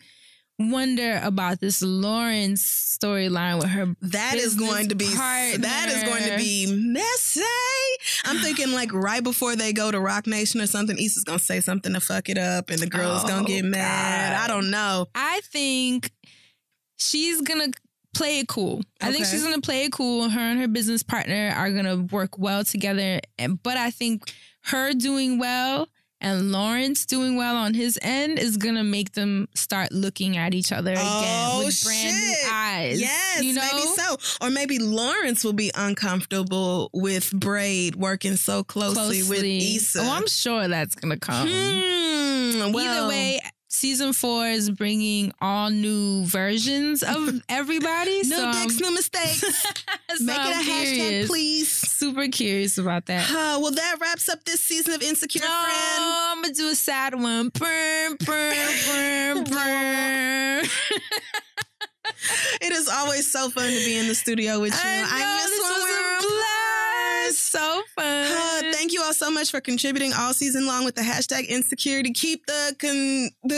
wonder about this Lawrence storyline with her. That is going to be messy. I'm thinking like right before they go to Rock Nation or something, Issa's gonna say something to fuck it up and the girl's gonna get mad. I don't know. I think she's gonna play it cool. I think she's gonna play it cool. Her and her business partner are gonna work well together. But I think her doing well and Lawrence doing well on his end is going to make them start looking at each other again with brand new eyes. Yes, you know? Maybe so. Or maybe Lawrence will be uncomfortable with Braid working so closely with Issa. Oh, I'm sure that's going to come. Either way, season 4 is bringing all new versions of everybody. No dicks, no mistakes. Make it a hashtag, please. Super curious about that. Well, that wraps up this season of Insecure Friend. I'm going to do a sad one. It is always so fun to be in the studio with you. I miss when we're so fun. Thank you all so much for contributing all season long with the hashtag Insecure to keep the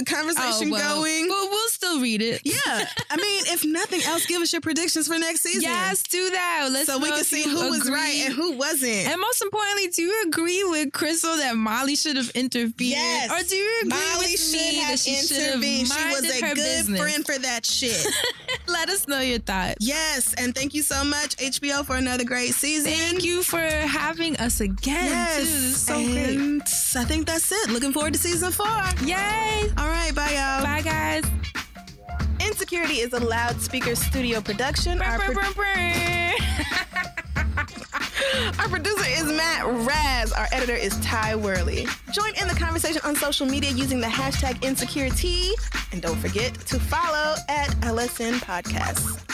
conversation going. Well, we'll still read it. Yeah. I mean, if nothing else, give us your predictions for next season. Yes, do that. So we can see who was right and who wasn't. And most importantly, do you agree with Crystal that Molly should have intervened? Yes. Or do you agree Molly with me that she should have intervened? She was a good business? friend for that shit. Let us know your thoughts. Yes. And thank you so much, HBO, for another great season. Thank you for having us again. Yes. Too. This is so and great. I think that's it. Looking forward to season 4. Yay. All right. Bye, y'all. Bye, guys. Insecurity is a Loudspeaker studio production. Our producer is Matt Raz. Our editor is Ty Worley. Join in the conversation on social media using the hashtag Insecurity. And don't forget to follow at LSN Podcasts.